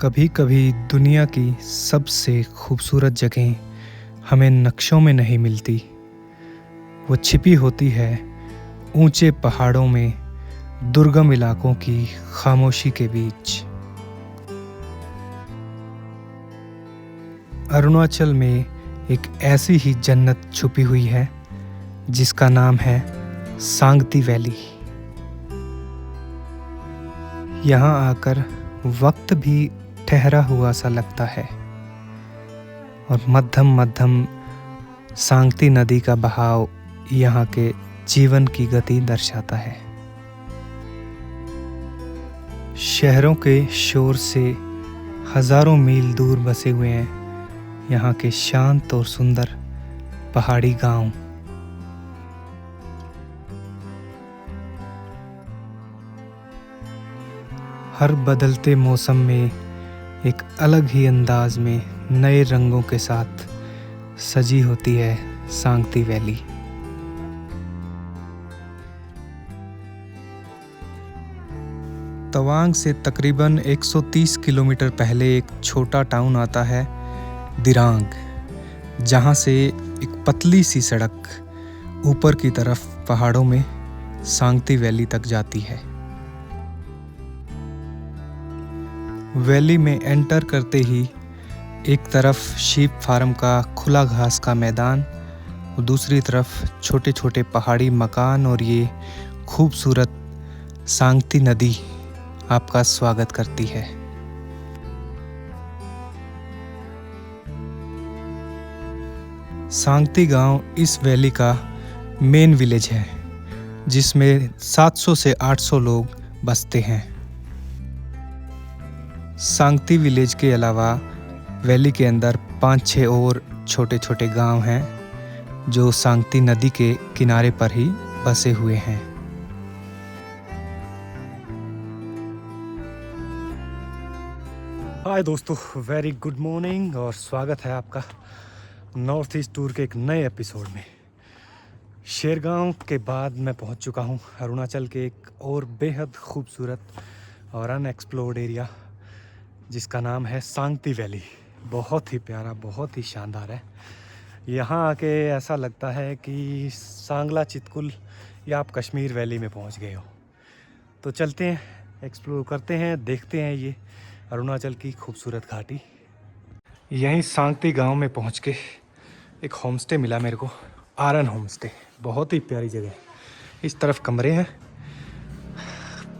कभी कभी दुनिया की सबसे खूबसूरत जगहें हमें नक्शों में नहीं मिलती। वो छिपी होती है ऊंचे पहाड़ों में, दुर्गम इलाकों की खामोशी के बीच। अरुणाचल में एक ऐसी ही जन्नत छुपी हुई है जिसका नाम है सांगती वैली। यहाँ आकर वक्त भी ठहरा हुआ सा लगता है और मध्यम मध्यम सांगती नदी का बहाव यहाँ के जीवन की गति दर्शाता है। शहरों के शोर से हजारों मील दूर बसे हुए हैं यहाँ के शांत और सुंदर पहाड़ी गांव। हर बदलते मौसम में एक अलग ही अंदाज में नए रंगों के साथ सजी होती है सांगती वैली। तवांग से तकरीबन 130 किलोमीटर पहले एक छोटा टाउन आता है दिरांग, जहाँ से एक पतली सी सड़क ऊपर की तरफ पहाड़ों में सांगती वैली तक जाती है। वैली में एंटर करते ही एक तरफ शीप फार्म का खुला घास का मैदान और दूसरी तरफ छोटे छोटे पहाड़ी मकान और ये खूबसूरत सांगती नदी आपका स्वागत करती है। सांगती गांव इस वैली का मेन विलेज है जिसमें 700 से 800 लोग बसते हैं। सांगती विलेज के अलावा वैली के अंदर 5-6 और छोटे छोटे गांव हैं जो सांगती नदी के किनारे पर ही बसे हुए हैं। हाय दोस्तों, वेरी गुड मॉर्निंग और स्वागत है आपका नॉर्थ ईस्ट टूर के एक नए एपिसोड में। शेरगांव के बाद मैं पहुंच चुका हूं अरुणाचल के एक और बेहद खूबसूरत और अनएक्सप्लोर्ड एरिया जिसका नाम है सांगती वैली। बहुत ही प्यारा, बहुत ही शानदार है। यहाँ आके ऐसा लगता है कि सांगला चितकुल या आप कश्मीर वैली में पहुँच गए हो। तो चलते हैं, एक्सप्लोर करते हैं, देखते हैं ये अरुणाचल की खूबसूरत घाटी। यहीं सांगती गांव में पहुँच के एक होमस्टे मिला मेरे को, आरन होमस्टे। बहुत ही प्यारी जगह। इस तरफ कमरे हैं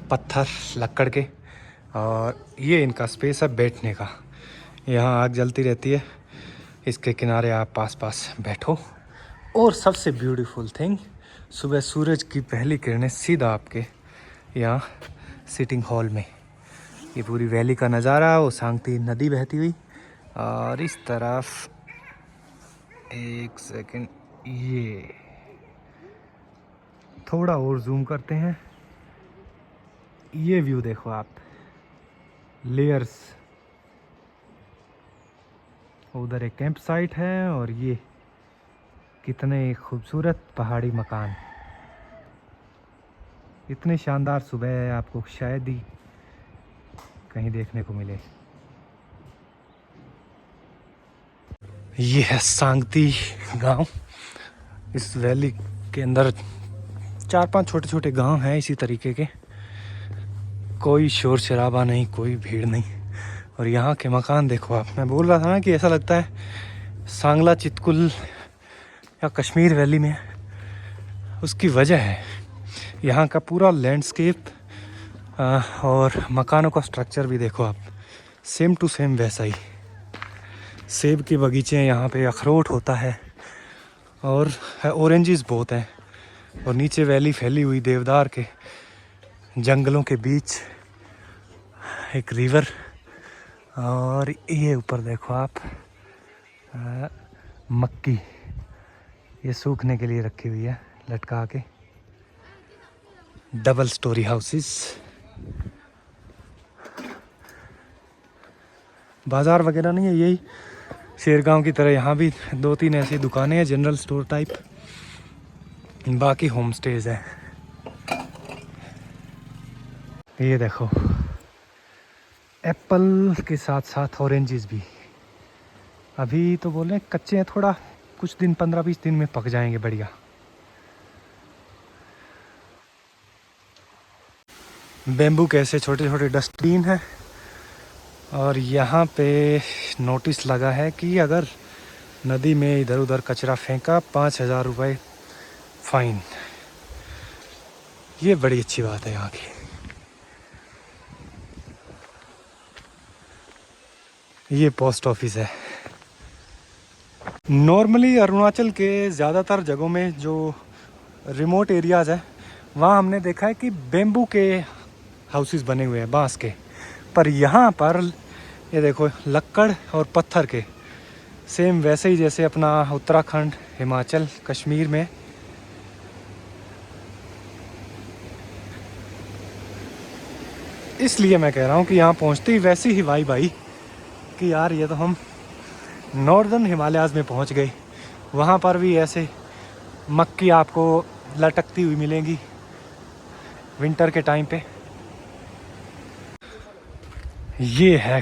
पत्थर लकड़ के और ये इनका स्पेस है बैठने का। यहाँ आग जलती रहती है, इसके किनारे आप पास बैठो। और सबसे ब्यूटीफुल थिंग, सुबह सूरज की पहली किरणें सीधा आपके यहाँ सिटिंग हॉल में। ये पूरी वैली का नज़ारा, वो सांगती नदी बहती हुई और इस तरफ एक सेकंड, ये थोड़ा और जूम करते हैं। ये व्यू देखो आप, लेयर्स। उधर एक कैंप साइट है और ये कितने खूबसूरत पहाड़ी मकान। इतने शानदार सुबह आपको शायद ही कहीं देखने को मिले। ये है सांगती गांव। इस वैली के अंदर 4-5 छोटे छोटे गांव हैं इसी तरीके के। कोई शोर शराबा नहीं, कोई भीड़ नहीं। और यहाँ के मकान देखो आप। मैं बोल रहा था ना कि ऐसा लगता है सांगला चितकुल या कश्मीर वैली में। उसकी वजह है यहाँ का पूरा लैंडस्केप और मकानों का स्ट्रक्चर भी देखो आप, सेम टू सेम वैसा ही। सेब के बगीचे यहाँ पे, अखरोट होता है और ऑरेंजेस बहुत हैं। और नीचे वैली फैली हुई देवदार के जंगलों के बीच एक रिवर। और ये ऊपर देखो आप मक्की, ये सूखने के लिए रखी हुई है लटका के। Double storey houses. बाज़ार वगैरह नहीं है, यही शेरगांव की तरह यहाँ भी 2-3 ऐसी दुकानें हैं जनरल स्टोर टाइप। बाकी होम स्टेज हैं। ये देखो एप्पल के साथ साथ ऑरेंजेस भी। अभी तो बोल रहे हैं कच्चे हैं थोड़ा, कुछ दिन 15-20 दिन में पक जाएंगे बढ़िया। बेम्बू के ऐसे छोटे छोटे डस्टबिन हैं और यहाँ पे नोटिस लगा है कि अगर नदी में इधर उधर कचरा फेंका 5,000 रुपये फाइन। ये बड़ी अच्छी बात है यहाँ की। ये पोस्ट ऑफिस है। नॉर्मली अरुणाचल के ज़्यादातर जगहों में जो रिमोट एरियाज़ है वहाँ हमने देखा है कि बेम्बू के हाउसेस बने हुए हैं, बांस के। पर यहाँ पर ये देखो लक्कड़ और पत्थर के, सेम वैसे ही जैसे अपना उत्तराखंड, हिमाचल, कश्मीर में। इसलिए मैं कह रहा हूँ कि यहाँ पहुँचते ही वैसी ही वाइब आई कि यार ये तो हम नॉर्दर्न हिमालयाज़ में पहुँच गए। वहाँ पर भी ऐसे मक्की आपको लटकती हुई मिलेंगी विंटर के टाइम पे। ये है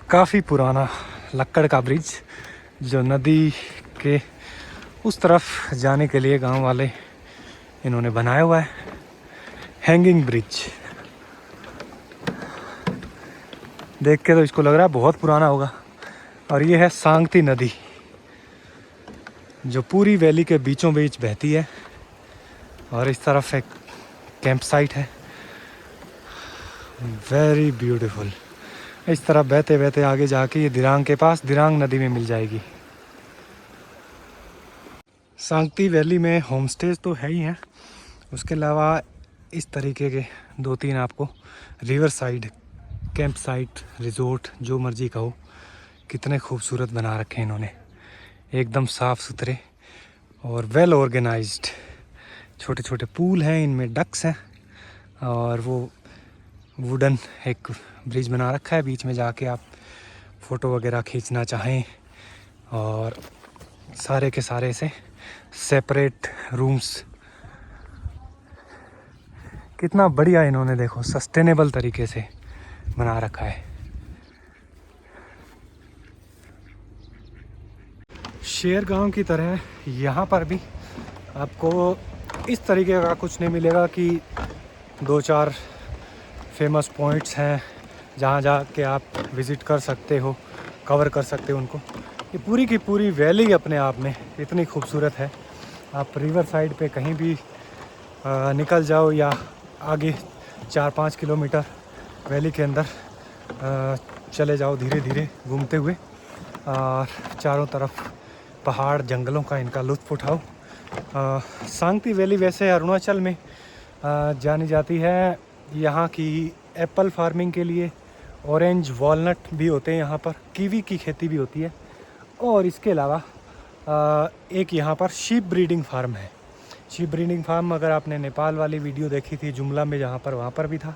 काफ़ी पुराना लक्कड़ का ब्रिज जो नदी के उस तरफ जाने के लिए गांव वाले इन्होंने बनाया हुआ है, हैंगिंग ब्रिज। देख के तो इसको लग रहा है बहुत पुराना होगा। और ये है सांगती नदी जो पूरी वैली के बीचों बीच बहती है और इस तरफ एक कैंप साइट है, वेरी ब्यूटीफुल। इस तरफ बहते बहते आगे जाके ये दिरांग के पास दिरांग नदी में मिल जाएगी। सांगती वैली में होम स्टेज तो है ही हैं, उसके अलावा इस तरीके के 2-3 आपको river side camp site, resort, जो मर्जी कहो, कितने खूबसूरत बना रखे हैं इन्होंने, एकदम साफ़ सुथरे और वेल ऑर्गेनाइज्ड। छोटे छोटे पूल हैं, इनमें डक्स हैं और वो वुडन एक ब्रिज बना रखा है, बीच में जाके आप फ़ोटो वगैरह खींचना चाहें। और सारे के सारे से सेपरेट रूम्स, कितना बढ़िया इन्होंने देखो सस्टेनेबल तरीके से बना रखा है। शेर गांव की तरह यहाँ पर भी आपको इस तरीके का कुछ नहीं मिलेगा कि 2-4 फेमस पॉइंट्स हैं जहाँ जाके आप विज़िट कर सकते हो, कवर कर सकते हो उनको। ये पूरी की पूरी वैली अपने आप में इतनी खूबसूरत है। आप रिवर साइड पे कहीं भी निकल जाओ या आगे 4-5 किलोमीटर वैली के अंदर चले जाओ धीरे धीरे घूमते हुए, और चारों तरफ पहाड़ जंगलों का इनका लुत्फ़ उठाओ। सांगती वैली वैसे अरुणाचल में जानी जाती है यहाँ की एप्पल फार्मिंग के लिए। ऑरेंज वॉलनट भी होते हैं यहाँ पर, कीवी की खेती भी होती है। और इसके अलावा एक यहाँ पर शीप ब्रीडिंग फार्म है। शीप ब्रीडिंग फार्म अगर आपने नेपाल वाली वीडियो देखी थी जुमला में जहाँ पर, वहाँ पर भी था।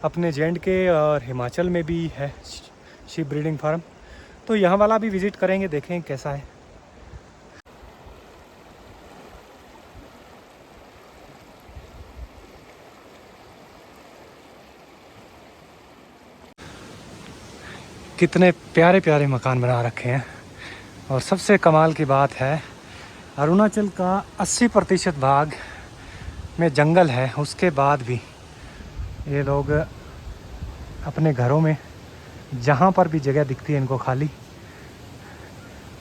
अपने जे&के और हिमाचल में भी है शीप ब्रीडिंग फार्म, तो यहाँ वाला भी विज़िट करेंगे, देखें कैसा है। कितने प्यारे प्यारे मकान बना रखे हैं। और सबसे कमाल की बात है, अरुणाचल का 80% भाग में जंगल है, उसके बाद भी ये लोग अपने घरों में जहाँ पर भी जगह दिखती है इनको खाली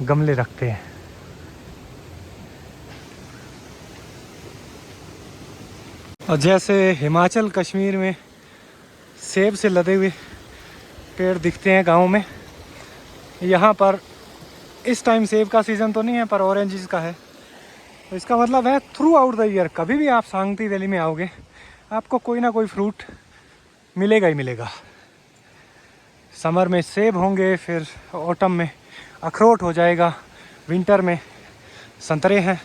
गमले रखते हैं। और जैसे हिमाचल कश्मीर में सेब से लदे हुए पेड़ दिखते हैं गाँव में, यहाँ पर इस टाइम सेब का सीज़न तो नहीं है पर ऑरेंजेस का है। तो इसका मतलब है थ्रू आउट द ईयर कभी भी आप सांगती वैली में आओगे आपको कोई ना कोई फ्रूट मिलेगा ही मिलेगा। समर में सेब होंगे, फिर ऑटम में अखरोट हो जाएगा, विंटर में संतरे हैं।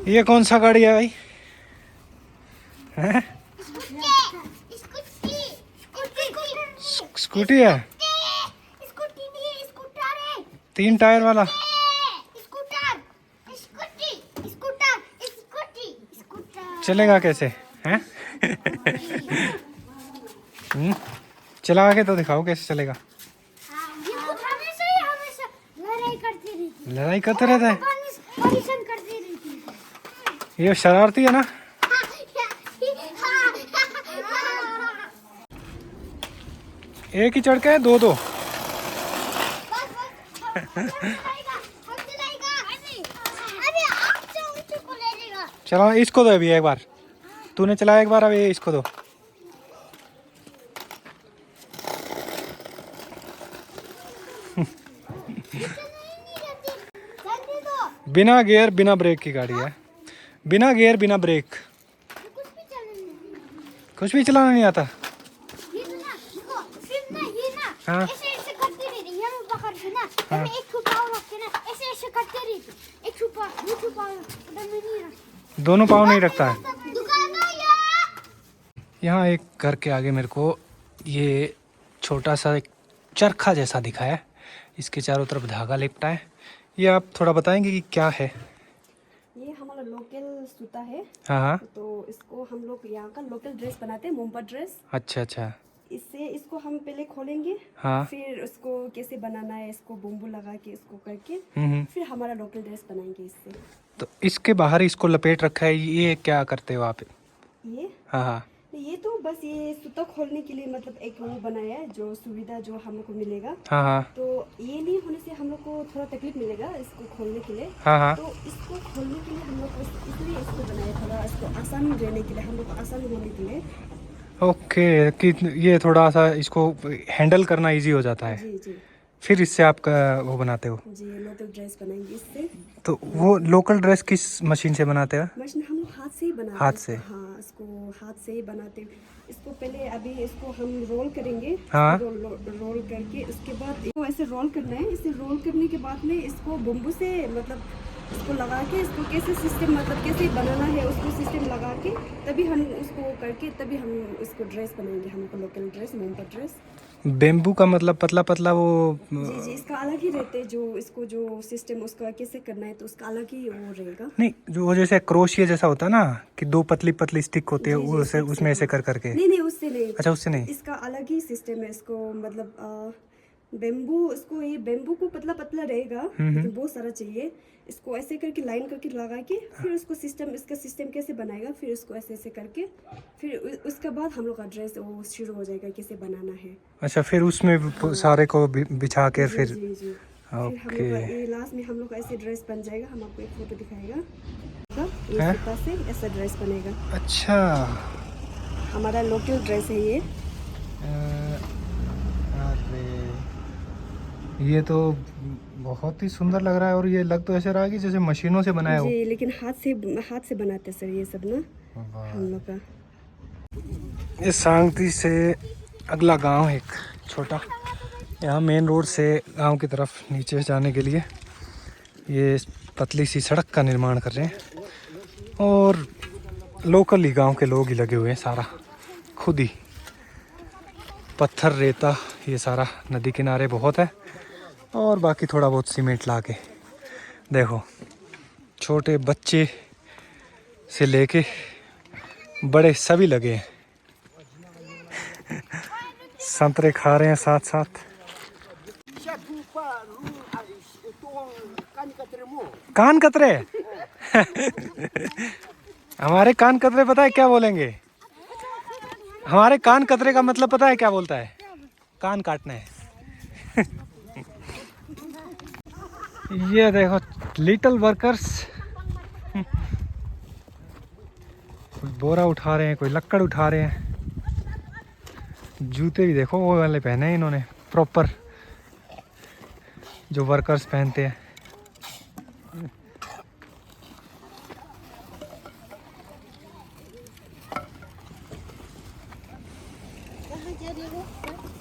ये कौन सा गाड़ी है भाई? स्कूटी है, 3 टायर वाला। चलेगा कैसे हैं? चला के तो दिखाओ कैसे चलेगा। ये खुद हमेशा लड़ाई करती रहती है। लड़ाई करते रहता है, परेशान करती रहती है। ये शरारती है ना। एक ही चढ़ के है, दो दो। चलो इसको दो अभी एक बार, तूने चलाया एक बार, अब ये इसको दो। बिना गियर बिना ब्रेक की गाड़ी है, बिना गियर बिना ब्रेक, कुछ भी चलाना नहीं आता। हाँ ऐसे ऐसे करती रहती है, हम पकड़ के ना, तो मैं एक पाँव रख के ना ऐसे ऐसे करते रहती, एक पाँव उधर में नहीं रख, दोनों पाँव नहीं रखता है। दुकान है यार। यहाँ एक घर के आगे मेरे को ये छोटा सा एक चरखा जैसा दिखा है, इसके चारों तरफ धागा लिपटा है। ये आप थोड़ा बताएंगे कि क्या है? ये हमारा लोकल सूता है। हाँ हाँ। तो इसको हम लोग यहाँ का लोकल ड्रेस बनाते हैं, मोम्पा ड्रेस। अच्छा अच्छा। इससे इसको हम पहले खोलेंगे, हाँ। फिर उसको कैसे बनाना है, इसको बम्बू लगा के इसको करके फिर हमारा लोकल ड्रेस बनाएंगे इससे। तो इसके बाहर इसको लपेट रखा है, ये क्या करते हो आप? ये हाँ हाँ। ये तो बस ये सूता खोलने के लिए मतलब एक वो बनाया है, जो सुविधा जो हम लोग को मिलेगा। हाँ हाँ। तो ये नहीं होने से हम लोग को थोड़ा तकलीफ मिलेगा इसको खोलने के लिए। हाँ हाँ। तो इसको खोलने के लिए हम लोग इसलिए इसको बनाया, थोड़ा इसको आसान रहने के लिए, हम लोग को आसान होने के लिए। ओके, कि ये थोड़ा सा इसको हैंडल करना इजी हो जाता है। जी जी फिर इससे आप वो बनाते हो? जी, लोकल ड्रेस बनाएंगे इससे। तो वो लोकल ड्रेस किस मशीन से बनाते हैं? मशीन हम लोग हाथ से ही बनाते हैं। हाथ से? हाँ, इसको हाथ से ही बनाते हैं। इसको पहले अभी इसको हम रोल करेंगे। हाँ। रोल करके उसके बाद इसको ऐसे रोल करना है। इसे रोल करने के बाद में इसको बम्बू से मतलब इसको लगा के इसको कैसे सिस्टम मतलब कैसे बनाना है उसको सिस्टम लगा के तभी हम उसको करके तभी हम इसको ड्रेस बनाएंगे, हमको local dress, Monpa dress. Bamboo का मतलब पतला पतला वो? जी जी, इसका अलग ही रहते हैं, जो इसको जो सिस्टम उसका कैसे करना है तो उसका अलग ही वो रहेगा। नहीं, जो जैसे क्रोशिया जैसा होता है ना, कि दो पतली पतली स्टिक होती है, वो उसे उसमें ऐसे कर करके? नहीं, उससे नहीं। अच्छा, उससे नहीं। इसका अलग ही सिस्टम है। इसको मतलब बेम्बू, इसको ये बेम्बू को पतला पतला रहेगा, लेकिन बहुत सारा चाहिए। इसको ऐसे करके लाइन करके लगा के फिर उसको सिस्टम, इसका सिस्टम कैसे बनाएगा, फिर उसको ऐसे ऐसे करके फिर उसके बाद हम लोग का ड्रेस वो शुरू हो जाएगा कैसे बनाना है। अच्छा, फिर उसमें सारे को बिछा के फिर? जी जी। फिर हम लोग का ये लास्ट में हम लोग का ऐसे ड्रेस बन जाएगा। हम आपको एक फोटो दिखाएगा, ये सूता से ऐसा ड्रेस बनेगा। अच्छा, हमारा लोकल ड्रेस है ये। अरे ये तो बहुत ही सुंदर लग रहा है, और ये लग तो ऐसे रहा है कि जैसे मशीनों से बनाया हो। जी, लेकिन हाथ से बनाते सर ये सब ना हम लोग का। ये सांगती से अगला गांव है एक छोटा, यहाँ मेन रोड से गांव की तरफ नीचे जाने के लिए ये पतली सी सड़क का निर्माण कर रहे हैं, और लोकल ही गांव के लोग ही लगे हुए हैं, सारा खुद ही पत्थर रेता ये सारा नदी किनारे बहुत है, और बाकी थोड़ा बहुत सीमेंट ला के। देखो, छोटे बच्चे से लेके बड़े सभी लगे हैं, संतरे खा रहे हैं साथ साथ। कान कतरे हमारे कान कतरे पता है क्या बोलेंगे? हमारे कान कतरे का मतलब पता है क्या बोलता है? कान काटना है। ये देखो लिटिल वर्कर्स, कोई बोरा उठा रहे हैं, कोई लक्कड़ उठा रहे हैं। जूते भी देखो वो वाले पहने हैं इन्होंने, प्रॉपर जो वर्कर्स पहनते हैं।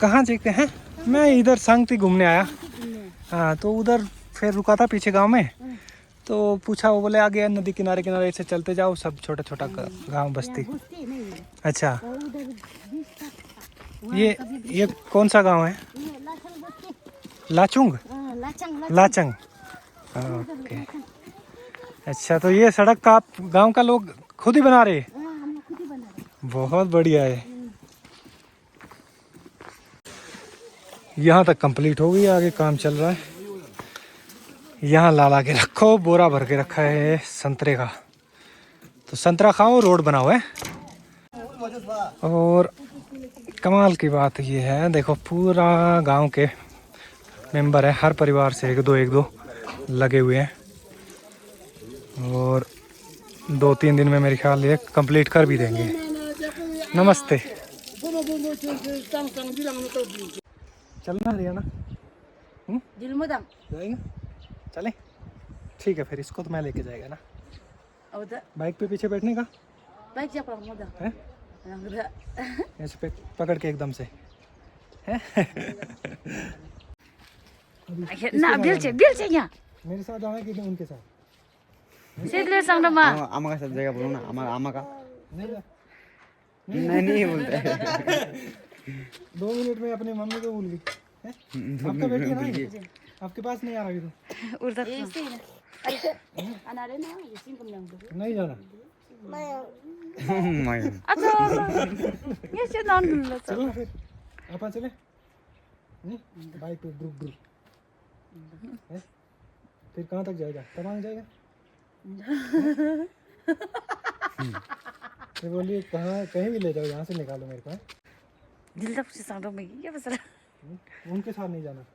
कहाँ देखते हैं? मैं इधर सांगती घूमने आया। हाँ, तो उधर फिर रुका था पीछे गांव में, तो पूछा, वो बोले आगे नदी किनारे किनारे से चलते जाओ, सब छोटा छोटा गांव बस्ती। अच्छा, ये कौन सा गांव है? लाचुंग? लाचंग। ओके, अच्छा, तो ये सड़क का आप गांव का लोग खुद ही बना रहे? बहुत बढ़िया है। यहाँ तक कंप्लीट हो गई, आगे काम चल रहा है। यहाँ ला के रखो, बोरा भर के रखा है संतरे का। तो संतरा खाओ, रोड बनाओ है। और कमाल की बात ये है, देखो पूरा गांव के मेंबर है, हर परिवार से एक दो लगे हुए हैं। और 2-3 दिन में मेरे ख्याल ये कंप्लीट कर भी देंगे। नमस्ते। चलना हरियाणा जाएंगे, चलें? ठीक है फिर, इसको तो मैं लेके जाएगा ना। बाइक पे पीछे बैठने का है, ऐसे पे पकड़ के एकदम से है। मेरे साथ जाना कि उनके साथ? आमा का सब जगह बोलो ना, आमा का नहीं बोलते। 2 मिनट में अपनी मम्मी को भूल गई है? आपका बेटी है ना, आपके पास नहीं आ रही तो नहीं जाना। चलो फिर आप चले बाइक पे ग्रुप है? फिर कहाँ तक जाएगा, तमांग जाएगा? तो बोलिए कहाँ, कहीं भी ले जाओ, यहाँ से निकालो मेरे को है? उनके साथ नहीं जाना है?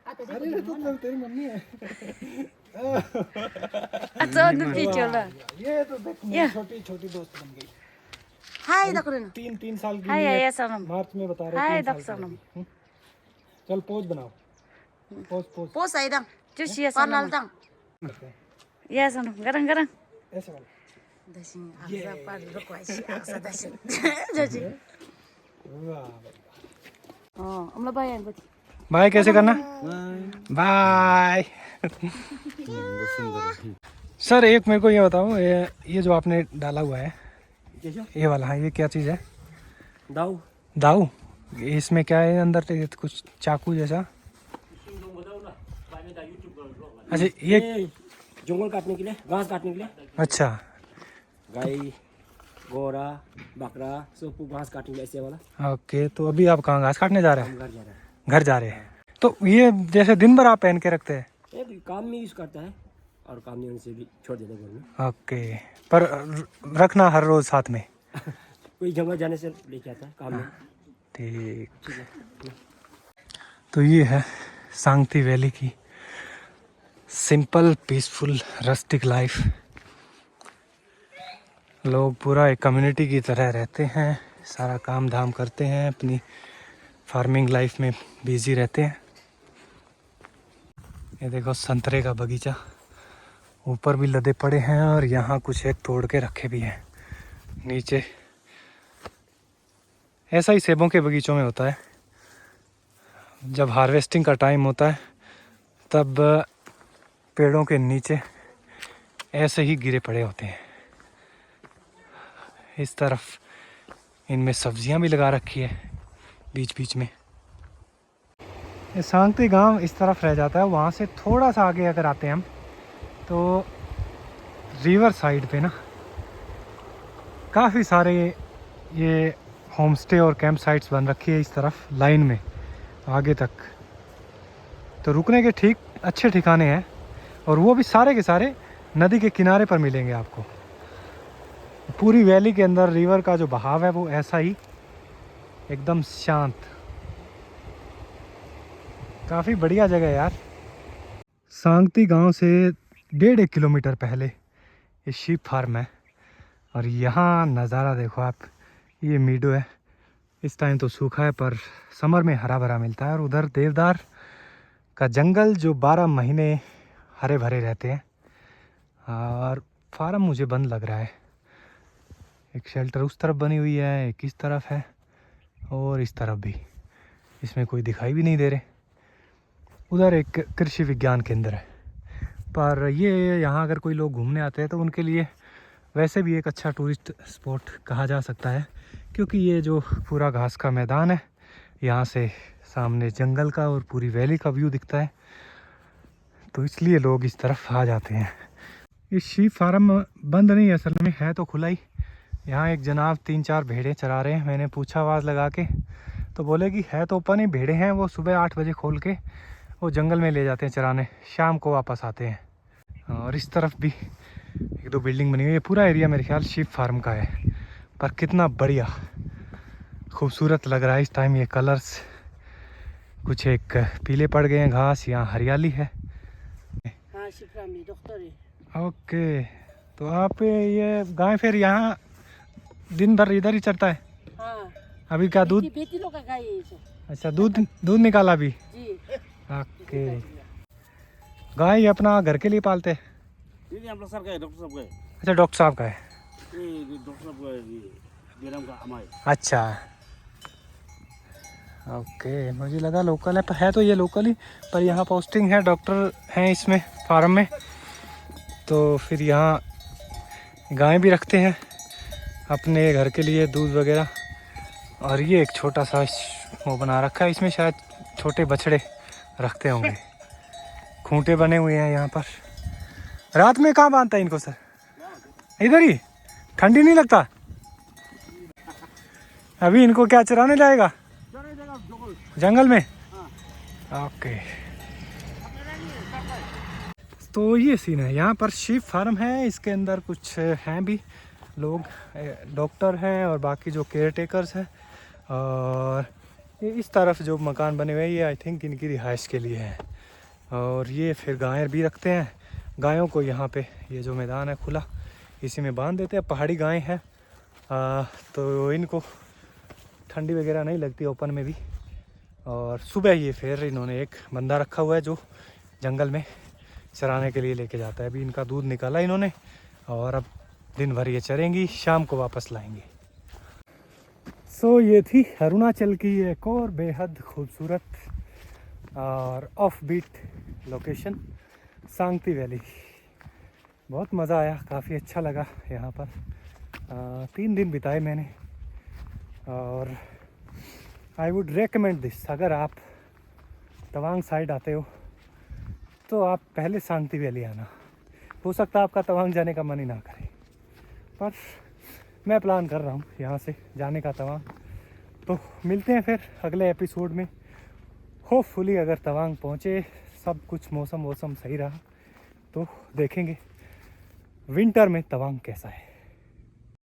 अरे तो तेरी मम्मी है। ये तो देख मेरी छोटी दोस्त बन गई। हाय 3 साल की मार्च में बता रहे हैं 3 साल की। चल पोज बनाओ, पोज ऐसे वाला। बाय कैसे करना? बाय। सर एक मेरे को ये बताओ, ये जो आपने डाला हुआ है ये वाला, हाँ ये क्या चीज़ है? दाऊ। इसमें क्या है अंदर? कुछ चाकू जैसा? अच्छा ये जंगल काटने के लिए, घास काटने के लिए। अच्छा, गाय, घोड़ा, बकरा सब घास काटने के लिए ऐसे वाला। ओके। तो अभी आप कहाँ घास काटने जा रहे हैं? घर जा रहा है। घर जा रहे हैं। तो ये जैसे दिन भर आप पहन के रखते हैं? ये काम में यूज करता है और काम नहीं होने से भी छोड़ देते घर में। ओके, पर रखना हर रोज साथ में? कोई जंगल जाने से लेके आता है काम में। ठीक। तो ये है सांगती वैली की सिंपल पीसफुल रस्टिक लाइफ। लोग पूरा एक कम्युनिटी की तरह रहते हैं, सारा काम धाम करते हैं, अपनी फार्मिंग लाइफ में बिजी रहते हैं। ये देखो संतरे का बगीचा, ऊपर भी लदे पड़े हैं और यहाँ कुछ एक तोड़ के रखे भी हैं नीचे। ऐसा ही सेबों के बगीचों में होता है, जब हार्वेस्टिंग का टाइम होता है तब पेड़ों के नीचे ऐसे ही गिरे पड़े होते हैं। इस तरफ इनमें सब्जियां भी लगा रखी है बीच बीच में। ये सांगती गांव इस तरफ रह जाता है। वहाँ से थोड़ा सा आगे अगर आते हैं हम तो रिवर साइड पे ना काफ़ी सारे ये होम स्टे और कैंप साइट्स बन रखी है इस तरफ लाइन में आगे तक। तो रुकने के ठीक अच्छे ठिकाने हैं और वो भी सारे के सारे नदी के किनारे पर मिलेंगे आपको। पूरी वैली के अंदर रिवर का जो बहाव है वो ऐसा ही एकदम शांत, काफ़ी बढ़िया जगह है यार। सांगती गांव से 1.5 किलोमीटर पहले ये शीप फार्म है और यहाँ नज़ारा देखो आप। ये मीडो है, इस टाइम तो सूखा है पर समर में हरा भरा मिलता है। और उधर देवदार का जंगल जो 12 महीने हरे भरे रहते हैं। और फार्म मुझे बंद लग रहा है। एक शेल्टर उस तरफ बनी हुई है, एक इस तरफ है और इस तरफ भी। इसमें कोई दिखाई भी नहीं दे रहे। उधर एक कृषि विज्ञान केंद्र है, पर ये यहाँ अगर कोई लोग घूमने आते हैं तो उनके लिए वैसे भी एक अच्छा टूरिस्ट स्पॉट कहा जा सकता है, क्योंकि ये जो पूरा घास का मैदान है, यहाँ से सामने जंगल का और पूरी वैली का व्यू दिखता है, तो इसलिए लोग इस तरफ आ जाते हैं। ये शीप फार्म बंद नहीं है, असल में है तो खुला ही। यहाँ एक जनाब 3-4 भेड़ें चरा रहे हैं। मैंने पूछा आवाज़ लगा के, तो बोले कि है तो ओपन ही, भेड़ें हैं वो सुबह 8 बजे खोल के वो जंगल में ले जाते हैं चराने, शाम को वापस आते हैं। और इस तरफ भी 1-2 बिल्डिंग बनी हुई है। पूरा एरिया मेरे ख्याल शीप फार्म का है, पर कितना बढ़िया खूबसूरत लग रहा है इस टाइम। ये कलर्स कुछ एक पीले पड़ गए हैं, घास, यहाँ हरियाली है। हाँ शिप्रा में डॉक्टर है। ओके, तो आप ये गाय फिर यहाँ दिन भर इधर ही चरता है? हाँ अभी क्या दूध? बेटी लोग का गाय है ये सब। अच्छा, दूध निकाला अभी? जी। ओके, गाय अपना घर के लिए पालते हैं? ये हम लोग सर का है, डॉक्टर साहब का है। अच्छा, डॉक्टर साहब का है। ये डॉक्टर साहब का है, ये बेराम का हमारे। अच्छा, ओके, मुझे लगा लोकल है, पर है तो ये लोकल ही, पर यहाँ पोस्टिंग है, डॉक्टर हैं इसमें फार्म में, तो फिर यहाँ गाय भी रखते हैं अपने घर के लिए दूध वगैरह। और ये एक छोटा सा वो बना रखा है, इसमें शायद छोटे बछड़े रखते होंगे। खूंटे बने हुए हैं यहाँ पर। रात में कहाँ बांधता है इनको सर? इधर ही? ठंडी नहीं लगता? अभी इनको क्या चराने जाएगा जंगल में? ओके, तो ये सीन है। यहाँ पर शीप फार्म है, इसके अंदर कुछ हैं भी लोग, डॉक्टर हैं और बाकी जो केयर टेकर्स हैं। और ये इस तरफ जो मकान बने हुए हैं, ये आई थिंक इनकी रिहाइश के लिए है। और ये फिर गायें भी रखते हैं। गायों को यहाँ पे ये जो मैदान है खुला, इसी में बांध देते हैं। पहाड़ी गायें हैं, तो इनको ठंडी वगैरह नहीं लगती ओपन में भी। और सुबह ये फिर इन्होंने एक बंदा रखा हुआ है जो जंगल में चराने के लिए लेके जाता है। अभी इनका दूध निकाला इन्होंने और अब दिन भर ये चरेंगी, शाम को वापस लाएंगे। सो ये थी अरुणाचल की एक और बेहद खूबसूरत और ऑफ बीट लोकेशन, सांगती वैली। बहुत मज़ा आया, काफ़ी अच्छा लगा यहाँ पर। 3 दिन बिताए मैंने और आई वुड रेकमेंड दिस। अगर आप तवांग साइड आते हो तो आप पहले सांगती वैली आना। हो सकता है आपका तवांग जाने का मन ही ना करे, पर मैं प्लान कर रहा हूँ यहाँ से जाने का तवांग। तो मिलते हैं फिर अगले एपिसोड में। होपफुली अगर तवांग पहुँचे, सब कुछ मौसम सही रहा, तो देखेंगे विंटर में तवांग कैसा है।